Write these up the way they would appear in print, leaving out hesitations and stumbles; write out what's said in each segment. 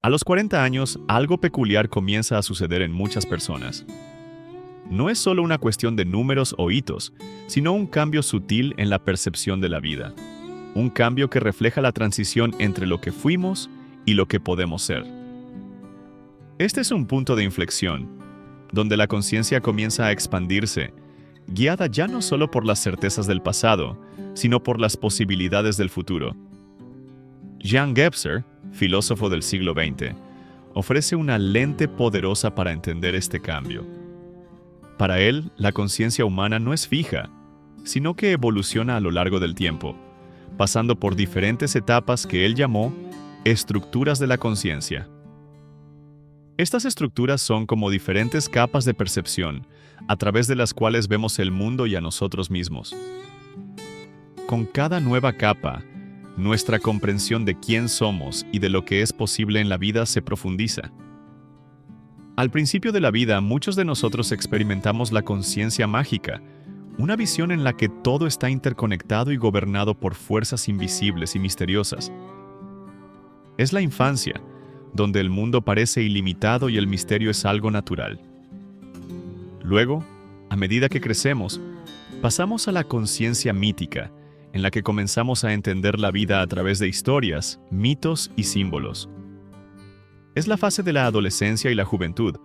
A los 40 años, algo peculiar comienza a suceder en muchas personas. No es solo una cuestión de números o hitos, sino un cambio sutil en la percepción de la vida. Un cambio que refleja la transición entre lo que fuimos y lo que podemos ser. Este es un punto de inflexión, donde la conciencia comienza a expandirse, guiada ya no solo por las certezas del pasado, sino por las posibilidades del futuro. Jean Gebser, filósofo del siglo XX, ofrece una lente poderosa para entender este cambio. Para él, la conciencia humana no es fija, sino que evoluciona a lo largo del tiempo, pasando por diferentes etapas que él llamó estructuras de la conciencia. Estas estructuras son como diferentes capas de percepción, a través de las cuales vemos el mundo y a nosotros mismos. Con cada nueva capa, nuestra comprensión de quién somos y de lo que es posible en la vida se profundiza. Al principio de la vida, muchos de nosotros experimentamos la conciencia mágica, una visión en la que todo está interconectado y gobernado por fuerzas invisibles y misteriosas. Es la infancia, donde el mundo parece ilimitado y el misterio es algo natural. Luego, a medida que crecemos, pasamos a la conciencia mítica, en la que comenzamos a entender la vida a través de historias, mitos y símbolos. Es la fase de la adolescencia y la juventud,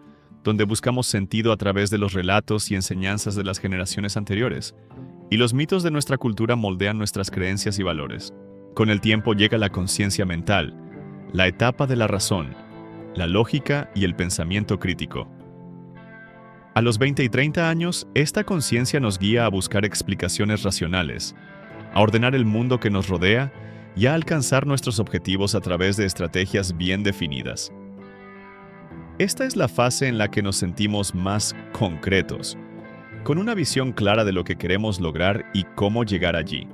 donde buscamos sentido a través de los relatos y enseñanzas de las generaciones anteriores, y los mitos de nuestra cultura moldean nuestras creencias y valores. Con el tiempo llega la conciencia mental, la etapa de la razón, la lógica y el pensamiento crítico. A los 20 y 30 años, esta conciencia nos guía a buscar explicaciones racionales, a ordenar el mundo que nos rodea y a alcanzar nuestros objetivos a través de estrategias bien definidas. Esta es la fase en la que nos sentimos más concretos, con una visión clara de lo que queremos lograr y cómo llegar allí.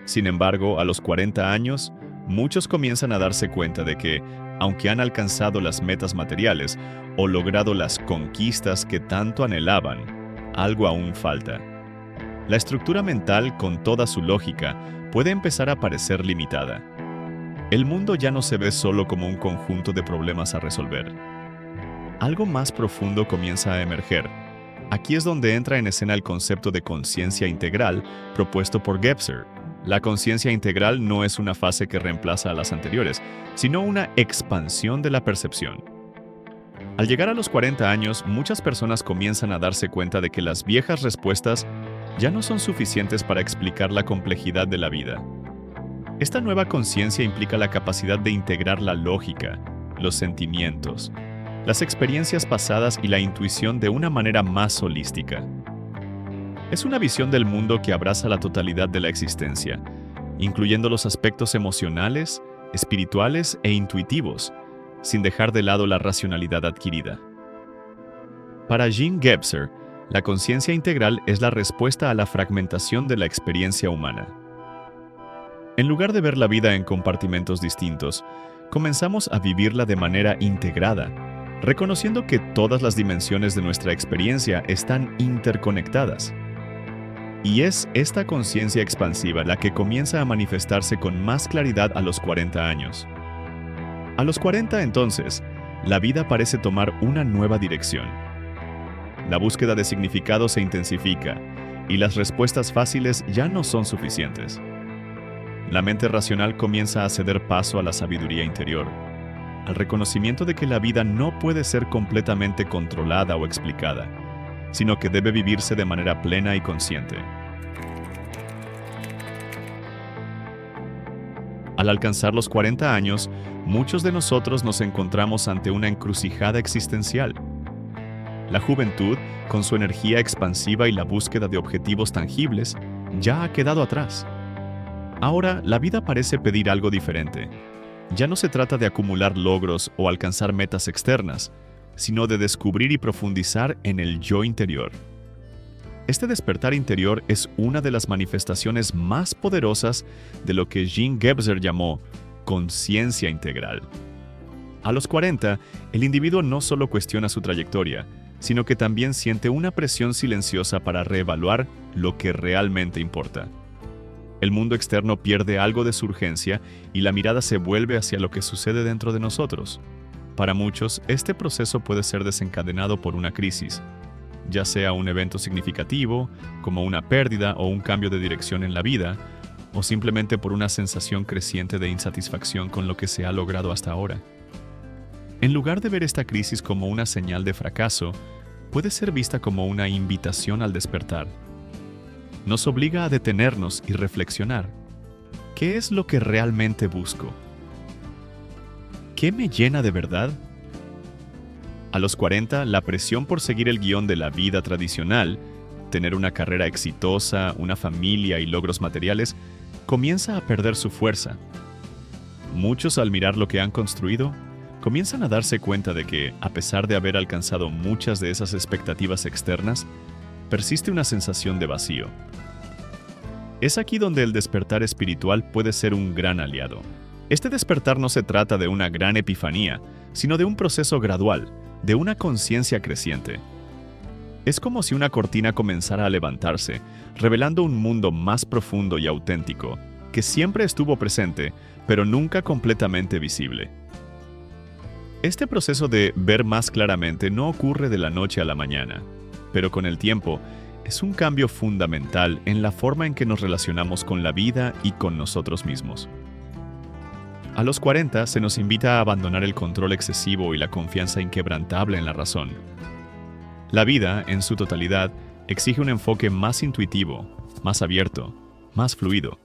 Sin embargo, a los 40 años, muchos comienzan a darse cuenta de que, aunque han alcanzado las metas materiales o logrado las conquistas que tanto anhelaban, algo aún falta. La estructura mental, con toda su lógica, puede empezar a parecer limitada. El mundo ya no se ve solo como un conjunto de problemas a resolver. Algo más profundo comienza a emerger. Aquí es donde entra en escena el concepto de conciencia integral propuesto por Gebser. La conciencia integral no es una fase que reemplaza a las anteriores, sino una expansión de la percepción. Al llegar a los 40 años, muchas personas comienzan a darse cuenta de que las viejas respuestas ya no son suficientes para explicar la complejidad de la vida. Esta nueva conciencia implica la capacidad de integrar la lógica, los sentimientos, las experiencias pasadas y la intuición de una manera más holística. Es una visión del mundo que abraza la totalidad de la existencia, incluyendo los aspectos emocionales, espirituales e intuitivos, sin dejar de lado la racionalidad adquirida. Para Jean Gebser, la conciencia integral es la respuesta a la fragmentación de la experiencia humana. En lugar de ver la vida en compartimentos distintos, comenzamos a vivirla de manera integrada, reconociendo que todas las dimensiones de nuestra experiencia están interconectadas. Y es esta conciencia expansiva la que comienza a manifestarse con más claridad a los 40 años. A los 40, entonces, la vida parece tomar una nueva dirección. La búsqueda de significado se intensifica, y las respuestas fáciles ya no son suficientes. La mente racional comienza a ceder paso a la sabiduría interior, al reconocimiento de que la vida no puede ser completamente controlada o explicada, sino que debe vivirse de manera plena y consciente. Al alcanzar los 40 años, muchos de nosotros nos encontramos ante una encrucijada existencial. La juventud, con su energía expansiva y la búsqueda de objetivos tangibles, ya ha quedado atrás. Ahora, la vida parece pedir algo diferente. Ya no se trata de acumular logros o alcanzar metas externas, sino de descubrir y profundizar en el yo interior. Este despertar interior es una de las manifestaciones más poderosas de lo que Jean Gebser llamó conciencia integral. A los 40, el individuo no solo cuestiona su trayectoria, sino que también siente una presión silenciosa para reevaluar lo que realmente importa. El mundo externo pierde algo de su urgencia y la mirada se vuelve hacia lo que sucede dentro de nosotros. Para muchos, este proceso puede ser desencadenado por una crisis, ya sea un evento significativo, como una pérdida o un cambio de dirección en la vida, o simplemente por una sensación creciente de insatisfacción con lo que se ha logrado hasta ahora. En lugar de ver esta crisis como una señal de fracaso, puede ser vista como una invitación al despertar. Nos obliga a detenernos y reflexionar. ¿Qué es lo que realmente busco? ¿Qué me llena de verdad? A los 40, la presión por seguir el guión de la vida tradicional, tener una carrera exitosa, una familia y logros materiales, comienza a perder su fuerza. Muchos, al mirar lo que han construido, comienzan a darse cuenta de que, a pesar de haber alcanzado muchas de esas expectativas externas, persiste una sensación de vacío. Es aquí donde el despertar espiritual puede ser un gran aliado. Este despertar no se trata de una gran epifanía, sino de un proceso gradual, de una conciencia creciente. Es como si una cortina comenzara a levantarse, revelando un mundo más profundo y auténtico, que siempre estuvo presente, pero nunca completamente visible. Este proceso de ver más claramente no ocurre de la noche a la mañana, pero con el tiempo es un cambio fundamental en la forma en que nos relacionamos con la vida y con nosotros mismos. A los 40 se nos invita a abandonar el control excesivo y la confianza inquebrantable en la razón. La vida, en su totalidad, exige un enfoque más intuitivo, más abierto, más fluido.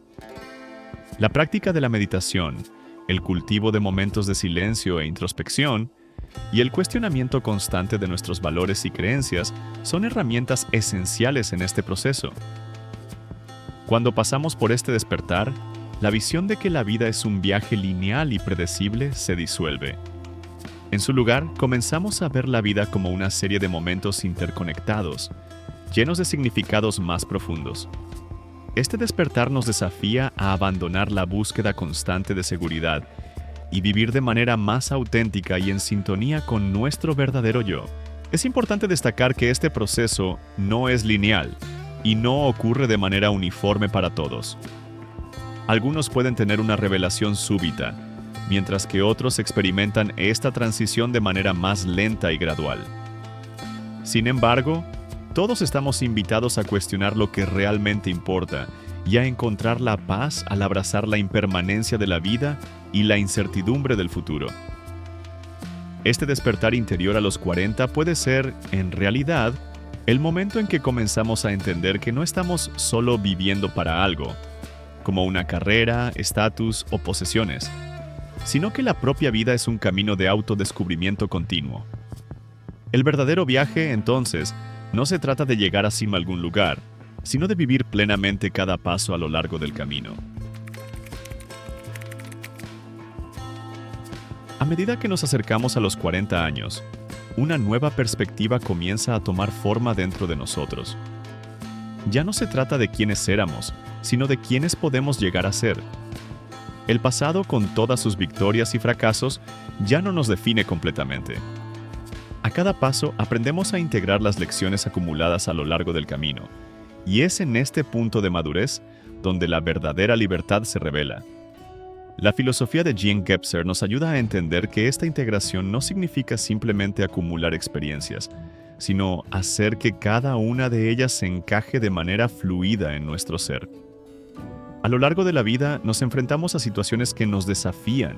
La práctica de la meditación, el cultivo de momentos de silencio e introspección, y el cuestionamiento constante de nuestros valores y creencias son herramientas esenciales en este proceso. Cuando pasamos por este despertar, la visión de que la vida es un viaje lineal y predecible se disuelve. En su lugar, comenzamos a ver la vida como una serie de momentos interconectados, llenos de significados más profundos. Este despertar nos desafía a abandonar la búsqueda constante de seguridad y vivir de manera más auténtica y en sintonía con nuestro verdadero yo. Es importante destacar que este proceso no es lineal y no ocurre de manera uniforme para todos. Algunos pueden tener una revelación súbita, mientras que otros experimentan esta transición de manera más lenta y gradual. Sin embargo, todos estamos invitados a cuestionar lo que realmente importa y a encontrar la paz al abrazar la impermanencia de la vida y la incertidumbre del futuro. Este despertar interior a los 40 puede ser, en realidad, el momento en que comenzamos a entender que no estamos solo viviendo para algo, como una carrera, estatus o posesiones, sino que la propia vida es un camino de autodescubrimiento continuo. El verdadero viaje, entonces, no se trata de llegar así a algún lugar, sino de vivir plenamente cada paso a lo largo del camino. A medida que nos acercamos a los 40 años, una nueva perspectiva comienza a tomar forma dentro de nosotros. Ya no se trata de quiénes éramos, sino de quiénes podemos llegar a ser. El pasado, con todas sus victorias y fracasos, ya no nos define completamente. A cada paso aprendemos a integrar las lecciones acumuladas a lo largo del camino, y es en este punto de madurez donde la verdadera libertad se revela. La filosofía de Jean Gebser nos ayuda a entender que esta integración no significa simplemente acumular experiencias, sino hacer que cada una de ellas se encaje de manera fluida en nuestro ser. A lo largo de la vida nos enfrentamos a situaciones que nos desafían,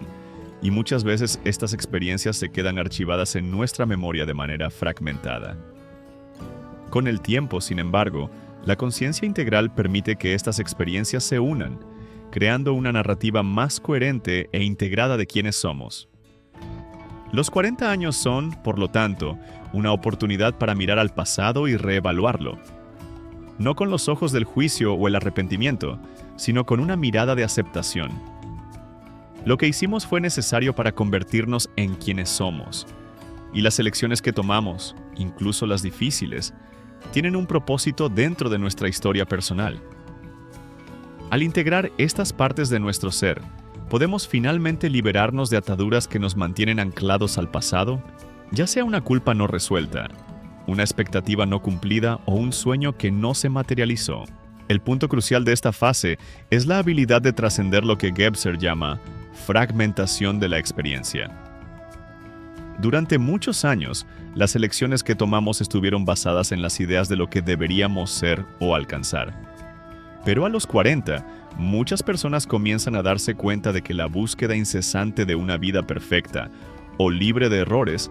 y muchas veces estas experiencias se quedan archivadas en nuestra memoria de manera fragmentada. Con el tiempo, sin embargo, la conciencia integral permite que estas experiencias se unan, creando una narrativa más coherente e integrada de quiénes somos. Los 40 años son, por lo tanto, una oportunidad para mirar al pasado y reevaluarlo. No con los ojos del juicio o el arrepentimiento, sino con una mirada de aceptación. Lo que hicimos fue necesario para convertirnos en quienes somos, y las elecciones que tomamos, incluso las difíciles, tienen un propósito dentro de nuestra historia personal. Al integrar estas partes de nuestro ser, podemos finalmente liberarnos de ataduras que nos mantienen anclados al pasado, ya sea una culpa no resuelta, una expectativa no cumplida o un sueño que no se materializó. El punto crucial de esta fase es la habilidad de trascender lo que Gebser llama fragmentación de la experiencia. Durante muchos años, las elecciones que tomamos estuvieron basadas en las ideas de lo que deberíamos ser o alcanzar. Pero a los 40, muchas personas comienzan a darse cuenta de que la búsqueda incesante de una vida perfecta o libre de errores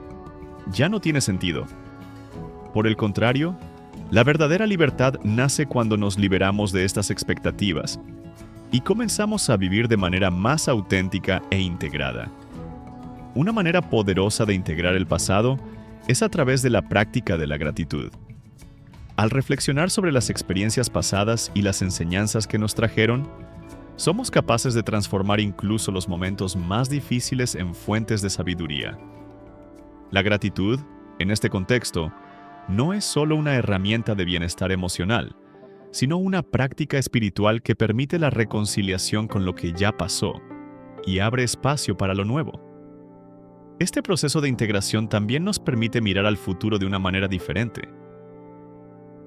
ya no tiene sentido. Por el contrario, la verdadera libertad nace cuando nos liberamos de estas expectativas y comenzamos a vivir de manera más auténtica e integrada. Una manera poderosa de integrar el pasado es a través de la práctica de la gratitud. Al reflexionar sobre las experiencias pasadas y las enseñanzas que nos trajeron, somos capaces de transformar incluso los momentos más difíciles en fuentes de sabiduría. La gratitud, en este contexto, no es solo una herramienta de bienestar emocional, sino una práctica espiritual que permite la reconciliación con lo que ya pasó y abre espacio para lo nuevo. Este proceso de integración también nos permite mirar al futuro de una manera diferente.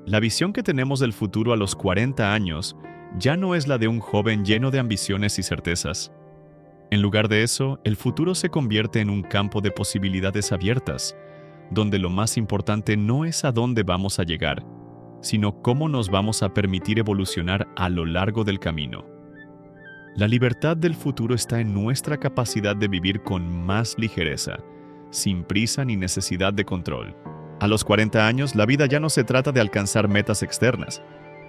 La visión que tenemos del futuro a los 40 años ya no es la de un joven lleno de ambiciones y certezas. En lugar de eso, el futuro se convierte en un campo de posibilidades abiertas, donde lo más importante no es a dónde vamos a llegar, sino cómo nos vamos a permitir evolucionar a lo largo del camino. La libertad del futuro está en nuestra capacidad de vivir con más ligereza, sin prisa ni necesidad de control. A los 40 años, la vida ya no se trata de alcanzar metas externas,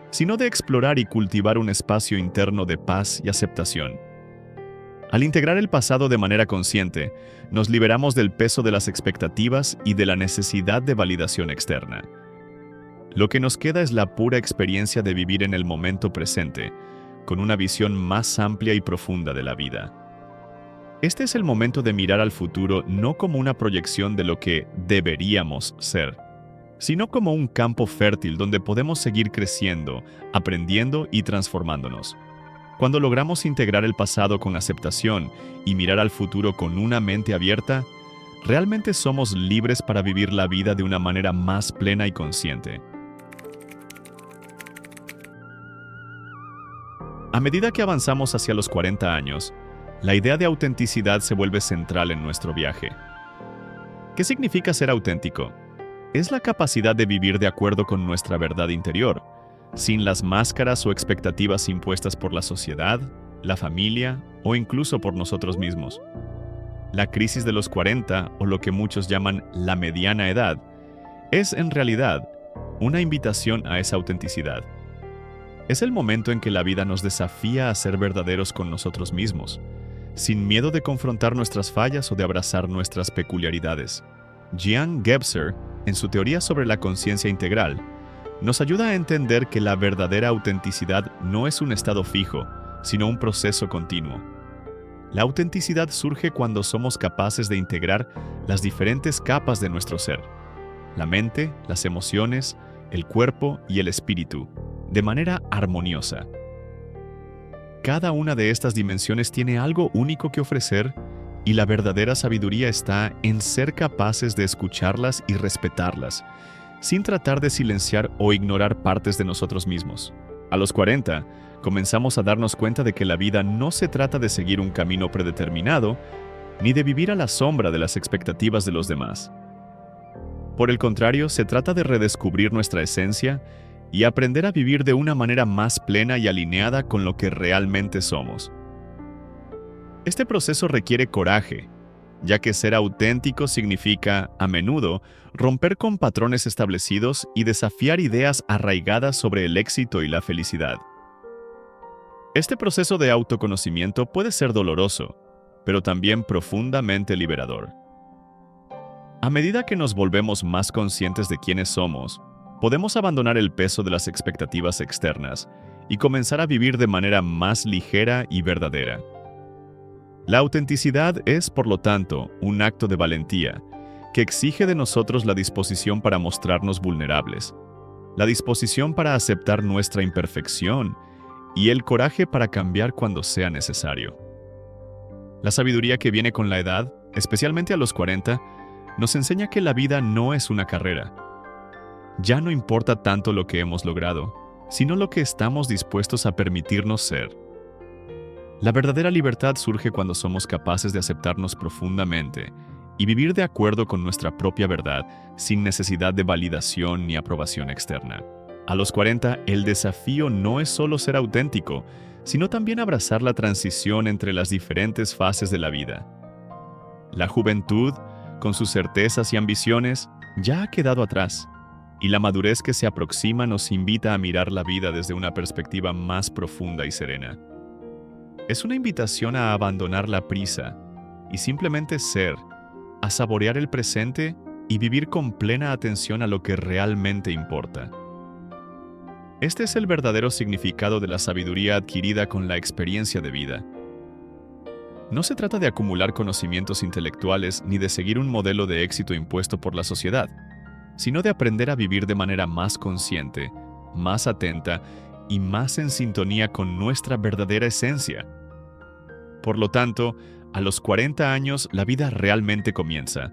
sino de explorar y cultivar un espacio interno de paz y aceptación. Al integrar el pasado de manera consciente, nos liberamos del peso de las expectativas y de la necesidad de validación externa. Lo que nos queda es la pura experiencia de vivir en el momento presente, con una visión más amplia y profunda de la vida. Este es el momento de mirar al futuro no como una proyección de lo que deberíamos ser, sino como un campo fértil donde podemos seguir creciendo, aprendiendo y transformándonos. Cuando logramos integrar el pasado con aceptación y mirar al futuro con una mente abierta, realmente somos libres para vivir la vida de una manera más plena y consciente. A medida que avanzamos hacia los 40 años, la idea de autenticidad se vuelve central en nuestro viaje. ¿Qué significa ser auténtico? Es la capacidad de vivir de acuerdo con nuestra verdad interior, sin las máscaras o expectativas impuestas por la sociedad, la familia o incluso por nosotros mismos. La crisis de los 40, o lo que muchos llaman la mediana edad, es en realidad una invitación a esa autenticidad. Es el momento en que la vida nos desafía a ser verdaderos con nosotros mismos, sin miedo de confrontar nuestras fallas o de abrazar nuestras peculiaridades. Jean Gebser, en su teoría sobre la conciencia integral, nos ayuda a entender que la verdadera autenticidad no es un estado fijo, sino un proceso continuo. La autenticidad surge cuando somos capaces de integrar las diferentes capas de nuestro ser: la mente, las emociones, el cuerpo y el espíritu, de manera armoniosa. Cada una de estas dimensiones tiene algo único que ofrecer, y la verdadera sabiduría está en ser capaces de escucharlas y respetarlas, sin tratar de silenciar o ignorar partes de nosotros mismos. A los 40, comenzamos a darnos cuenta de que la vida no se trata de seguir un camino predeterminado, ni de vivir a la sombra de las expectativas de los demás. Por el contrario, se trata de redescubrir nuestra esencia y aprender a vivir de una manera más plena y alineada con lo que realmente somos. Este proceso requiere coraje, ya que ser auténtico significa, a menudo, romper con patrones establecidos y desafiar ideas arraigadas sobre el éxito y la felicidad. Este proceso de autoconocimiento puede ser doloroso, pero también profundamente liberador. A medida que nos volvemos más conscientes de quiénes somos, podemos abandonar el peso de las expectativas externas y comenzar a vivir de manera más ligera y verdadera. La autenticidad es, por lo tanto, un acto de valentía que exige de nosotros la disposición para mostrarnos vulnerables, la disposición para aceptar nuestra imperfección y el coraje para cambiar cuando sea necesario. La sabiduría que viene con la edad, especialmente a los 40, nos enseña que la vida no es una carrera. Ya no importa tanto lo que hemos logrado, sino lo que estamos dispuestos a permitirnos ser. La verdadera libertad surge cuando somos capaces de aceptarnos profundamente y vivir de acuerdo con nuestra propia verdad, sin necesidad de validación ni aprobación externa. A los 40, el desafío no es solo ser auténtico, sino también abrazar la transición entre las diferentes fases de la vida. La juventud, con sus certezas y ambiciones, ya ha quedado atrás, y la madurez que se aproxima nos invita a mirar la vida desde una perspectiva más profunda y serena. Es una invitación a abandonar la prisa y simplemente ser, a saborear el presente y vivir con plena atención a lo que realmente importa. Este es el verdadero significado de la sabiduría adquirida con la experiencia de vida. No se trata de acumular conocimientos intelectuales ni de seguir un modelo de éxito impuesto por la sociedad, sino de aprender a vivir de manera más consciente, más atenta y más en sintonía con nuestra verdadera esencia. Por lo tanto, a los 40 años la vida realmente comienza.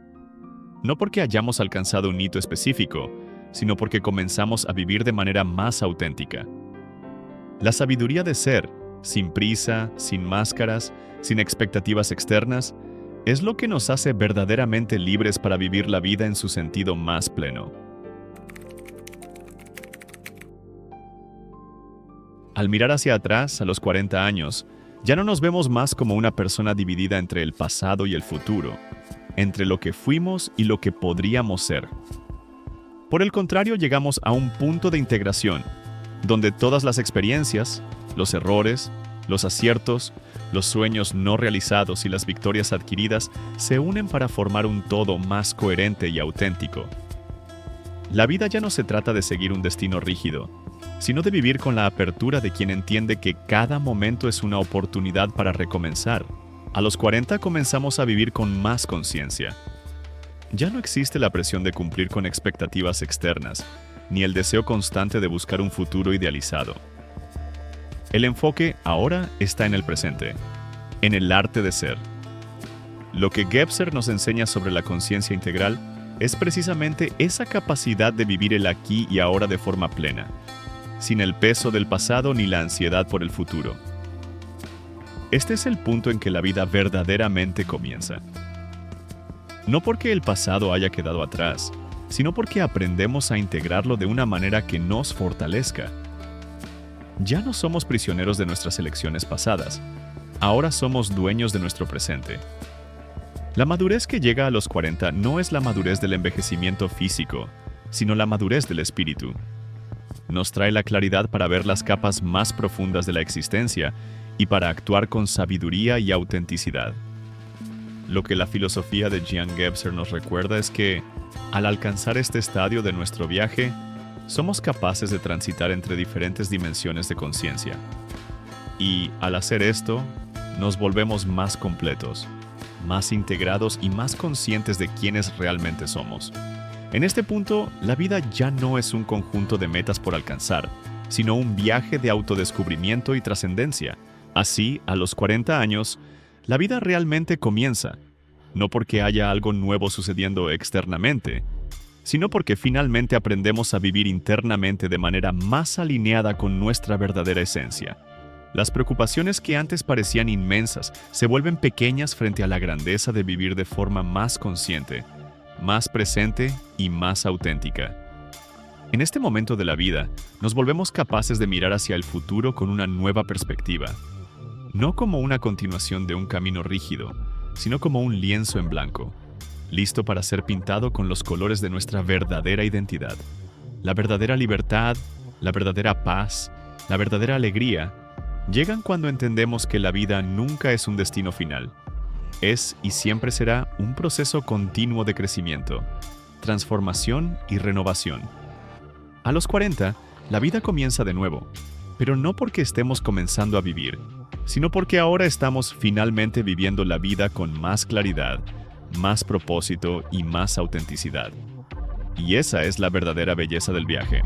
No porque hayamos alcanzado un hito específico, sino porque comenzamos a vivir de manera más auténtica. La sabiduría de ser, sin prisa, sin máscaras, sin expectativas externas, es lo que nos hace verdaderamente libres para vivir la vida en su sentido más pleno. Al mirar hacia atrás, a los 40 años, ya no nos vemos más como una persona dividida entre el pasado y el futuro, entre lo que fuimos y lo que podríamos ser. Por el contrario, llegamos a un punto de integración, donde todas las experiencias, los errores, los aciertos, los sueños no realizados y las victorias adquiridas se unen para formar un todo más coherente y auténtico. La vida ya no se trata de seguir un destino rígido, sino de vivir con la apertura de quien entiende que cada momento es una oportunidad para recomenzar. A los 40 comenzamos a vivir con más conciencia. Ya no existe la presión de cumplir con expectativas externas, ni el deseo constante de buscar un futuro idealizado. El enfoque ahora está en el presente, en el arte de ser. Lo que Gebser nos enseña sobre la conciencia integral es precisamente esa capacidad de vivir el aquí y ahora de forma plena, sin el peso del pasado ni la ansiedad por el futuro. Este es el punto en que la vida verdaderamente comienza. No porque el pasado haya quedado atrás, sino porque aprendemos a integrarlo de una manera que nos fortalezca. Ya no somos prisioneros de nuestras elecciones pasadas, ahora somos dueños de nuestro presente. La madurez que llega a los 40 no es la madurez del envejecimiento físico, sino la madurez del espíritu. Nos trae la claridad para ver las capas más profundas de la existencia y para actuar con sabiduría y autenticidad. Lo que la filosofía de Jean Gebser nos recuerda es que, al alcanzar este estadio de nuestro viaje, somos capaces de transitar entre diferentes dimensiones de conciencia. Y, al hacer esto, nos volvemos más completos, más integrados y más conscientes de quiénes realmente somos. En este punto, la vida ya no es un conjunto de metas por alcanzar, sino un viaje de autodescubrimiento y trascendencia. Así, a los 40 años, la vida realmente comienza, no porque haya algo nuevo sucediendo externamente, sino porque finalmente aprendemos a vivir internamente de manera más alineada con nuestra verdadera esencia. Las preocupaciones que antes parecían inmensas se vuelven pequeñas frente a la grandeza de vivir de forma más consciente, más presente y más auténtica. En este momento de la vida, nos volvemos capaces de mirar hacia el futuro con una nueva perspectiva, no como una continuación de un camino rígido, sino como un lienzo en blanco, listo para ser pintado con los colores de nuestra verdadera identidad. La verdadera libertad, la verdadera paz, la verdadera alegría, llegan cuando entendemos que la vida nunca es un destino final. Es y siempre será un proceso continuo de crecimiento, transformación y renovación. A los 40, la vida comienza de nuevo, pero no porque estemos comenzando a vivir, sino porque ahora estamos finalmente viviendo la vida con más claridad, más propósito y más autenticidad. Y esa es la verdadera belleza del viaje.